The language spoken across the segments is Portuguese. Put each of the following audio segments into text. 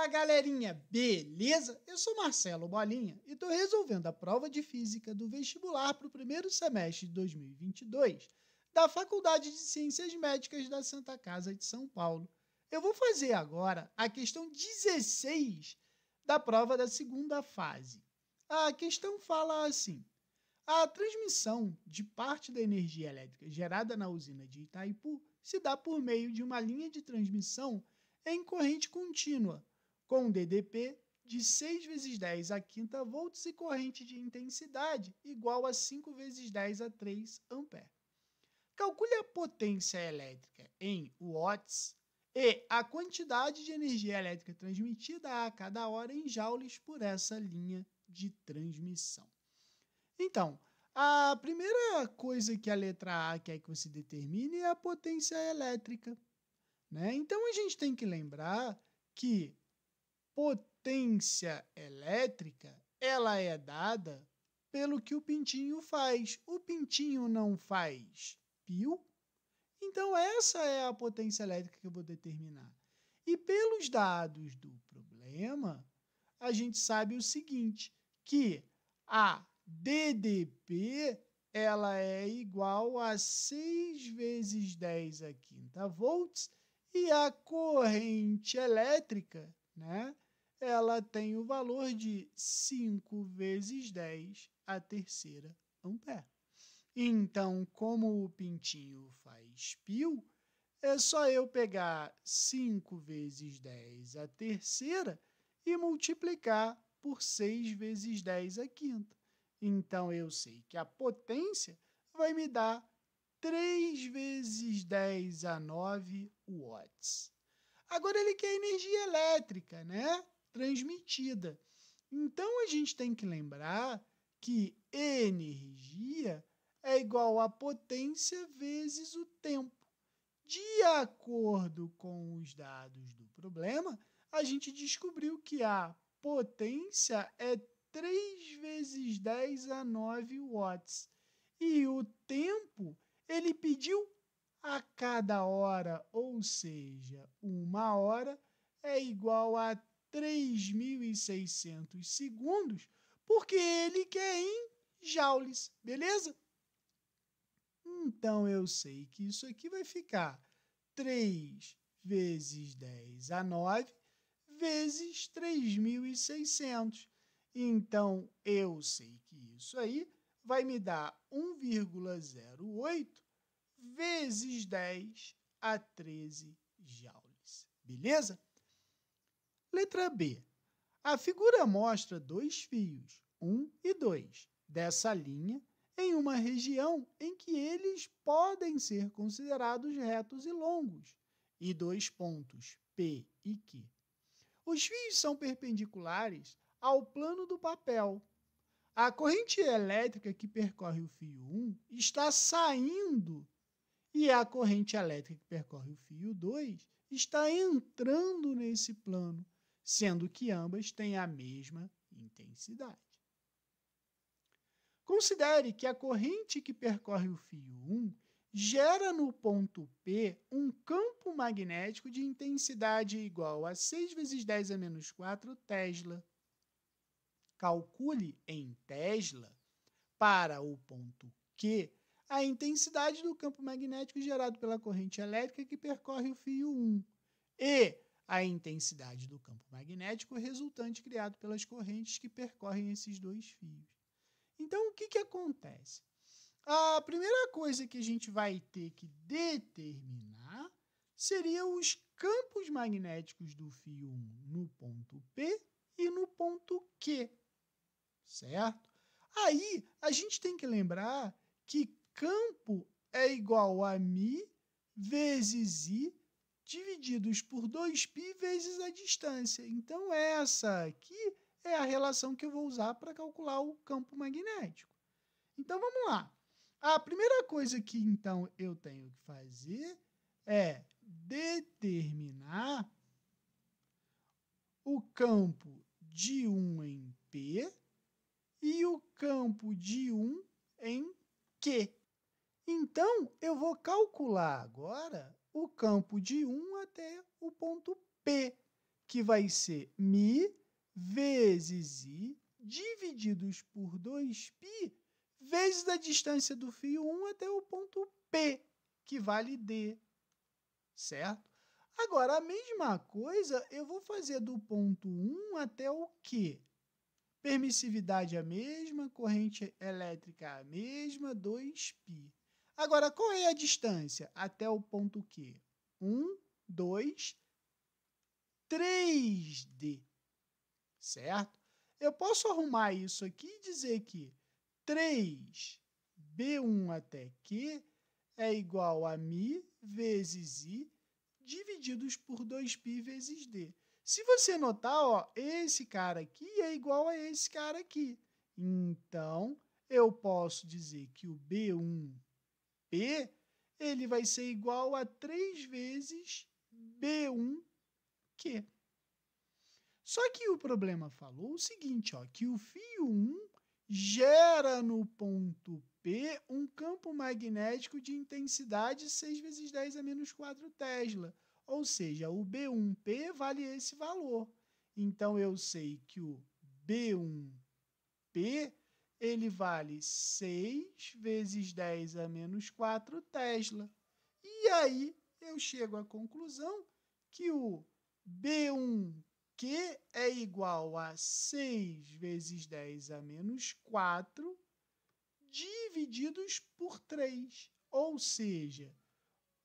Fala, galerinha, beleza? Eu sou Marcelo Bolinha e estou resolvendo a prova de Física do vestibular para o primeiro semestre de 2022 da Faculdade de Ciências Médicas da Santa Casa de São Paulo. Eu vou fazer agora a questão 16 da prova da segunda fase. A questão fala assim: a transmissão de parte da energia elétrica gerada na usina de Itaipu se dá por meio de uma linha de transmissão em corrente contínua, com DDP de 6 vezes 10 a quinta volts e corrente de intensidade igual a 5 vezes 10 a 3 ampere. Calcule a potência elétrica em watts e a quantidade de energia elétrica transmitida a cada hora em joules por essa linha de transmissão. Então, a primeira coisa que a letra A quer que você determine é a potência elétrica, né? Então, a gente tem que lembrar que potência elétrica ela é dada pelo que o pintinho faz. O pintinho não faz pio, então essa é a potência elétrica que eu vou determinar. E pelos dados do problema, a gente sabe o seguinte, que a DDP ela é igual a 6 vezes 10 a quinta volts e a corrente elétrica, né, ela tem o valor de 5 vezes 10 a terceira ampere. Então, como o pintinho faz pio, é só eu pegar 5 vezes 10 a terceira e multiplicar por 6 vezes 10 a quinta. Então, eu sei que a potência vai me dar 3 vezes 10 a 9 watts. Agora, ele quer energia elétrica, né? Transmitida. Então, a gente tem que lembrar que energia é igual a potência vezes o tempo. De acordo com os dados do problema, a gente descobriu que a potência é 3 vezes 10 a 9 watts. E o tempo, ele pediu a cada hora, ou seja, 1 hora, é igual a 3.600 segundos, porque ele quer em joules, beleza? Então, eu sei que isso aqui vai ficar 3 vezes 10 a 9 vezes 3.600. Então, eu sei que isso aí vai me dar 1,08 vezes 10 a 13 joules. Beleza? Letra B. A figura mostra dois fios, 1 e 2, dessa linha, em uma região em que eles podem ser considerados retos e longos, e dois pontos, P e Q. Os fios são perpendiculares ao plano do papel. A corrente elétrica que percorre o fio 1 está saindo e a corrente elétrica que percorre o fio 2 está entrando nesse plano, sendo que ambas têm a mesma intensidade. Considere que a corrente que percorre o fio 1 gera no ponto P um campo magnético de intensidade igual a 6 vezes 10 a menos 4 Tesla. Calcule em Tesla, para o ponto Q, a intensidade do campo magnético gerado pela corrente elétrica que percorre o fio 1 e a intensidade do campo magnético resultante criado pelas correntes que percorrem esses dois fios. Então, o que acontece? A primeira coisa que a gente vai ter que determinar seriam os campos magnéticos do fio 1 no ponto P e no ponto Q, certo? Aí, a gente tem que lembrar que campo é igual a μ vezes I divididos por 2π vezes a distância. Então, essa aqui é a relação que eu vou usar para calcular o campo magnético. Então, vamos lá. A primeira coisa que, então, eu tenho que fazer é determinar o campo de 1 em P e o campo de 1 em Q. Então, eu vou calcular agora o campo de 1 até o ponto P, que vai ser μ vezes I divididos por 2π vezes a distância do fio 1 até o ponto P, que vale D, certo? Agora, a mesma coisa eu vou fazer do ponto 1 até o Q. Permissividade a mesma, corrente elétrica a mesma, 2π. Agora, qual é a distância até o ponto Q? 1, 2, 3D, certo? Eu posso arrumar isso aqui e dizer que 3B1 até Q é igual a μ vezes I divididos por 2π vezes D. Se você notar, ó, esse cara aqui é igual a esse cara aqui. Então, eu posso dizer que o B1P ele vai ser igual a 3 vezes B1Q. Só que o problema falou o seguinte, ó, que o fio 1 gera no ponto P um campo magnético de intensidade 6 vezes 10 a menos 4 Tesla. Ou seja, o B1P vale esse valor. Então, eu sei que o B1P ele vale 6 vezes 10 a menos 4 Tesla. E aí, eu chego à conclusão que o B1Q é igual a 6 vezes 10 a menos 4 divididos por 3. Ou seja,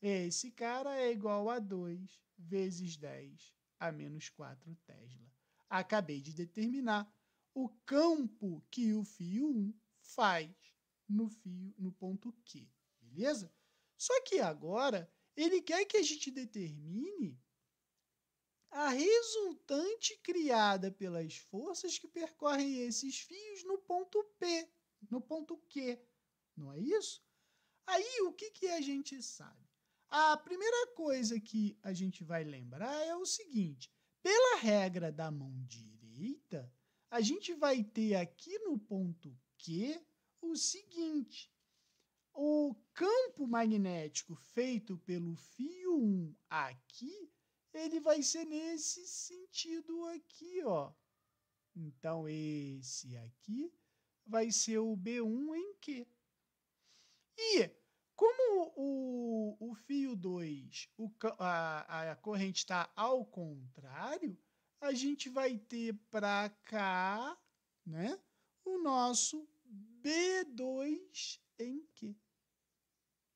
esse cara é igual a 2 vezes 10 a menos 4 Tesla. Acabei de determinar o campo que o fio 1 faz no ponto Q, beleza? Só que agora ele quer que a gente determine a resultante criada pelas forças que percorrem esses fios no ponto P, no ponto Q, não é isso? Aí, o que a gente sabe? A primeira coisa que a gente vai lembrar é o seguinte, pela regra da mão direita, a gente vai ter aqui no ponto Q o seguinte, o campo magnético feito pelo fio 1 aqui, ele vai ser nesse sentido aqui, ó. Então, esse aqui vai ser o B1 em Q. E como o fio 2, a corrente está ao contrário, a gente vai ter para cá, né, o nosso B2 em Q.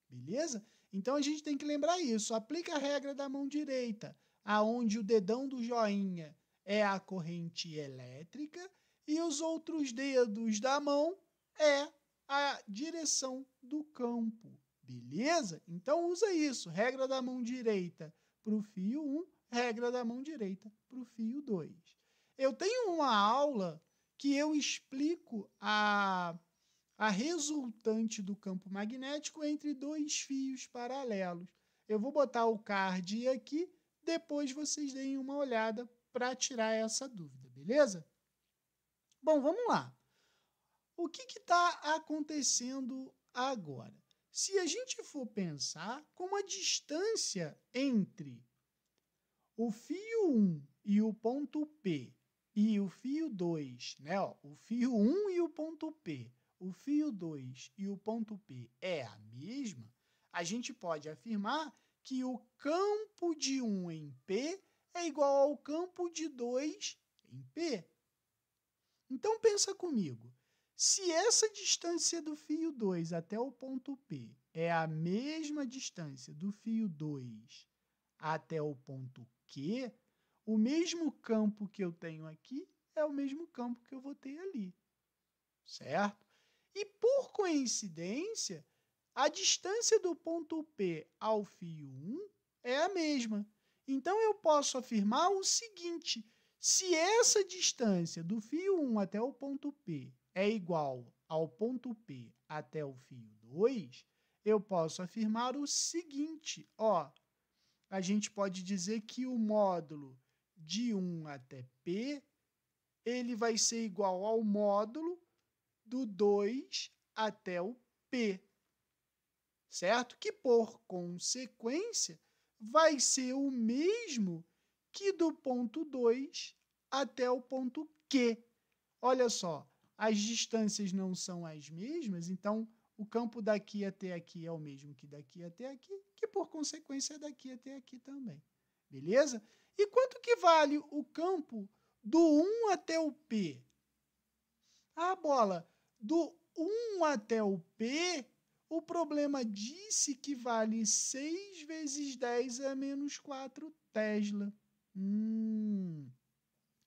Beleza? Então, a gente tem que lembrar isso. Aplica a regra da mão direita, aonde o dedão do joinha é a corrente elétrica e os outros dedos da mão é a direção do campo. Beleza? Então, usa isso. Regra da mão direita para o fio 1, regra da mão direita para o fio 2. Eu tenho uma aula que eu explico a resultante do campo magnético entre dois fios paralelos. Eu vou botar o card aqui, depois vocês deem uma olhada para tirar essa dúvida, beleza? Bom, vamos lá. O que está acontecendo agora? Se a gente for pensar como a distância entre o fio 1 e o ponto P e o fio 2, né, ó, o fio 1 e o ponto P, o fio 2 e o ponto P é a mesma, a gente pode afirmar que o campo de 1 em P é igual ao campo de 2 em P. Então, pensa comigo. Se essa distância do fio 2 até o ponto P é a mesma distância do fio 2 até o ponto Q, o mesmo campo que eu tenho aqui é o mesmo campo que eu vou ter ali, certo? E, por coincidência, a distância do ponto P ao fio 1 é a mesma. Então, eu posso afirmar o seguinte, se essa distância do fio 1 até o ponto P é igual ao ponto P até o fio 2, eu posso afirmar o seguinte, ó, a gente pode dizer que o módulo de 1 até P, ele vai ser igual ao módulo do 2 até o P, certo? Que, por consequência, vai ser o mesmo que do ponto 2 até o ponto Q. Olha só, as distâncias não são as mesmas, então o campo daqui até aqui é o mesmo que daqui até aqui, que por consequência é daqui até aqui também. Beleza? E quanto que vale o campo do 1 até o P? Ah, bola, do 1 até o P, o problema disse que vale 6 vezes 10 a menos 4 Tesla.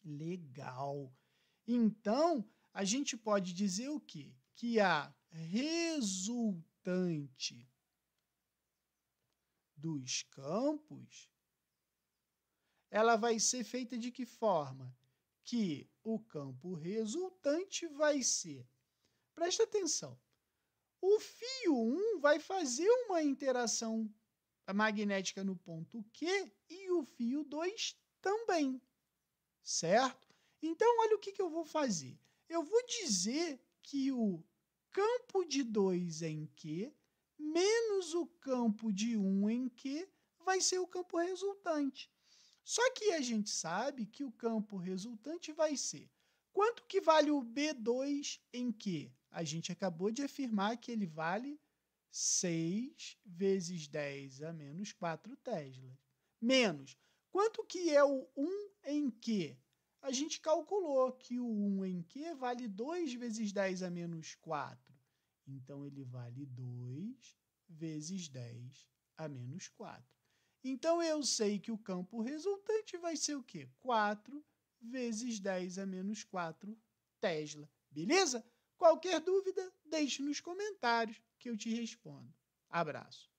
Legal. Então, a gente pode dizer o quê? Que a resultante dos campos, ela vai ser feita de que forma? Que o campo resultante vai ser, presta atenção, o fio 1 vai fazer uma interação magnética no ponto Q e o fio 2 também, certo? Então, olha o que eu vou fazer. Eu vou dizer que o campo de 2 em Q menos o campo de 1 em Q vai ser o campo resultante. Só que a gente sabe que o campo resultante vai ser quanto que vale o B2 em Q? A gente acabou de afirmar que ele vale 6 vezes 10 a menos 4 Tesla. Menos, quanto que é o 1 em Q? A gente calculou que o 1 em Q vale 2 vezes 10 a menos 4. Então, ele vale 2 vezes 10 a menos 4. Então, eu sei que o campo resultante vai ser o quê? 4 vezes 10 a menos 4 Tesla. Beleza? Qualquer dúvida, deixe nos comentários que eu te respondo. Abraço.